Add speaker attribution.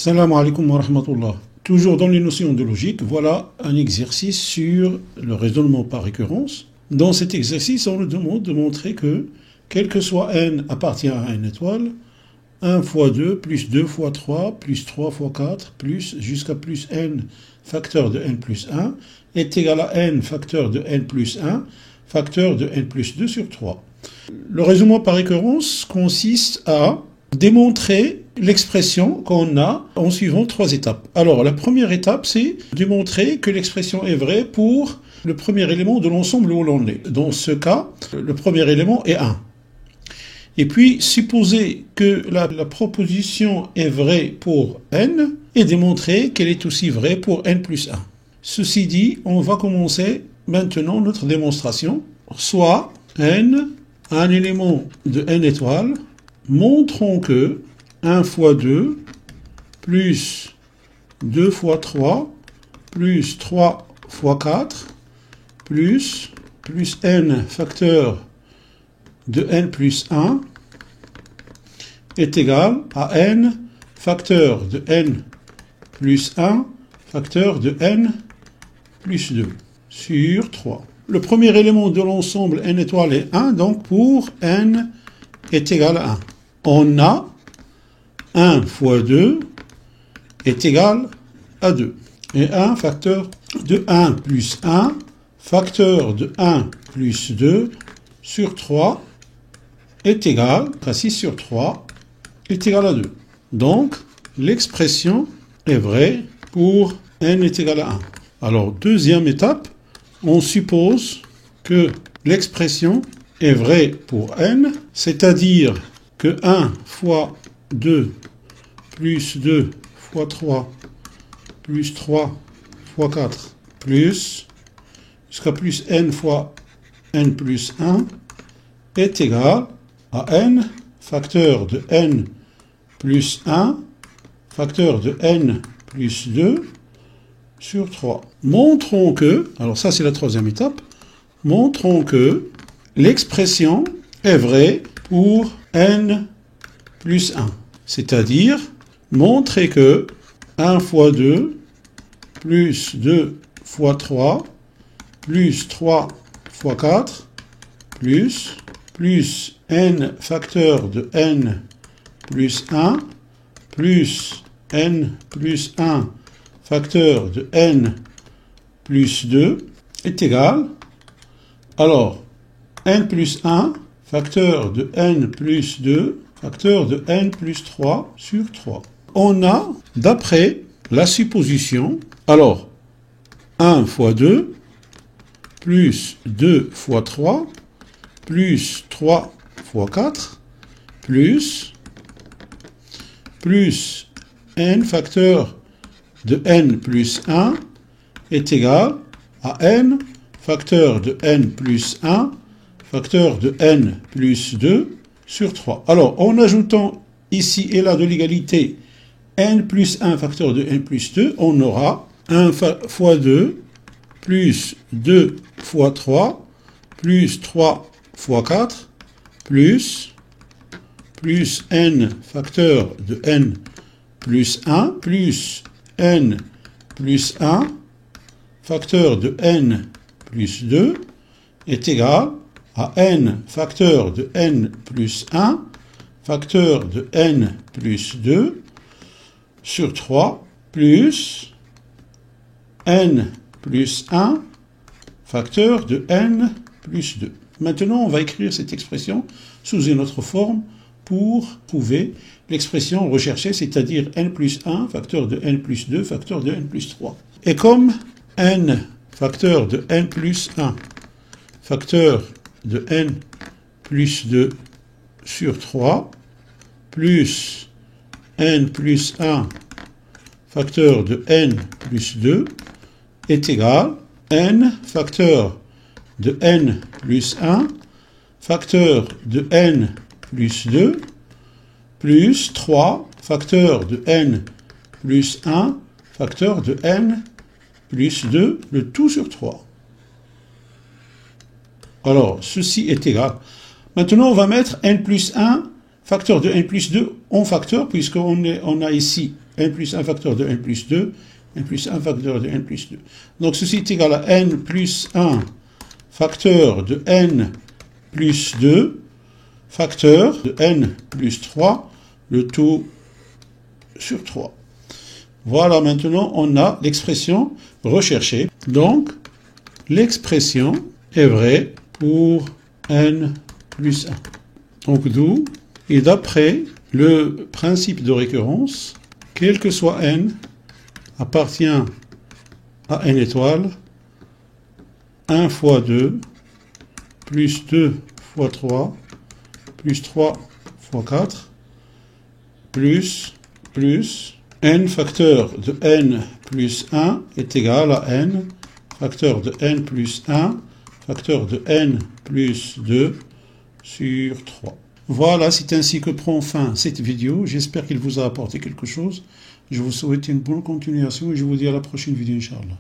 Speaker 1: Salam alaikum wa rahmatullah. Toujours dans les notions de logique, voilà un exercice sur le raisonnement par récurrence. Dans cet exercice, on nous demande de montrer que, quel que soit n appartient à une étoile, 1 fois 2 plus 2 fois 3 plus 3 fois 4 plus jusqu'à plus n facteur de n plus 1 est égal à n facteur de n plus 1 facteur de n plus 2 sur 3. Le raisonnement par récurrence consiste à démontrer l'expression qu'on a en suivant 3 étapes. Alors, la première étape, c'est démontrer que l'expression est vraie pour le premier élément de l'ensemble où l'on est. Dans ce cas, le premier élément est 1. Et puis, supposer que la proposition est vraie pour n et démontrer qu'elle est aussi vraie pour n plus 1. Ceci dit, on va commencer maintenant notre démonstration. Soit n, un élément de n étoiles, montrons que 1 fois 2 plus 2 fois 3 plus 3 fois 4 plus n facteur de n plus 1 est égal à n facteur de n plus 1 facteur de n plus 2 sur 3. Le premier élément de l'ensemble n étoile est 1, donc pour n est égal à 1. On a 1 fois 2 est égal à 2. Et 1 facteur de 1 plus 1 facteur de 1 plus 2 sur 3 est égal à 6 sur 3 est égal à 2. Donc, l'expression est vraie pour n est égal à 1. Alors, deuxième étape, on suppose que l'expression est vraie pour n, c'est-à-dire que 1 fois 2 plus 2 fois 3 plus 3 fois 4 plus jusqu'à plus n fois n plus 1 est égal à n facteur de n plus 1 facteur de n plus 2 sur 3. Montrons que, alors ça c'est la troisième étape, montrons que l'expression est vraie pour n plus 1. C'est-à-dire, montrer que 1 fois 2 plus 2 fois 3 plus 3 fois 4 plus n facteur de n plus 1 plus n plus 1 facteur de n plus 2 est égal. Alors, n plus 1 facteur de n plus 2 facteur de n plus 3 sur 3. On a, d'après la supposition, alors 1 fois 2 plus 2 fois 3 plus 3 fois 4 plus n facteur de n plus 1 est égal à n facteur de n plus 1 facteur de n plus 2 sur 3. Alors, en ajoutant ici et là de l'égalité n plus 1 facteur de n plus 2, on aura 1 fois 2 plus 2 fois 3 plus 3 fois 4 plus n facteur de n plus 1 plus n plus 1 facteur de n plus 2 est égal à n facteur de n plus 1 facteur de n plus 2 sur 3 plus n plus 1 facteur de n plus 2. Maintenant, on va écrire cette expression sous une autre forme pour prouver l'expression recherchée, c'est-à-dire n plus 1 facteur de n plus 2 facteur de n plus 3. Et comme n facteur de n plus 1 facteur de n plus 2 sur 3 plus n plus 1 facteur de n plus 2 est égal à n facteur de n plus 1 facteur de n plus 2 plus 3 facteur de n plus 1 facteur de n plus 2, le tout sur 3. Alors, ceci est égal. Maintenant, on va mettre n plus 1 facteur de n plus 2 en facteur, puisqu'on a ici n plus 1 facteur de n plus 2, n plus 1 facteur de n plus 2. Donc ceci est égal à n plus 1 facteur de n plus 2, facteur de n plus 3, le tout sur 3. Voilà, maintenant on a l'expression recherchée. Donc, l'expression est vraie pour n plus 1. Donc d'où, et d'après le principe de récurrence, quel que soit n appartient à n étoiles, 1 fois 2, plus 2 fois 3, plus 3 fois 4, plus n facteur de n plus 1 est égal à n facteur de n plus 1 facteur de n plus 2 sur 3. Voilà, c'est ainsi que prend fin cette vidéo. J'espère qu'il vous a apporté quelque chose. Je vous souhaite une bonne continuation et je vous dis à la prochaine vidéo, Inch'Allah.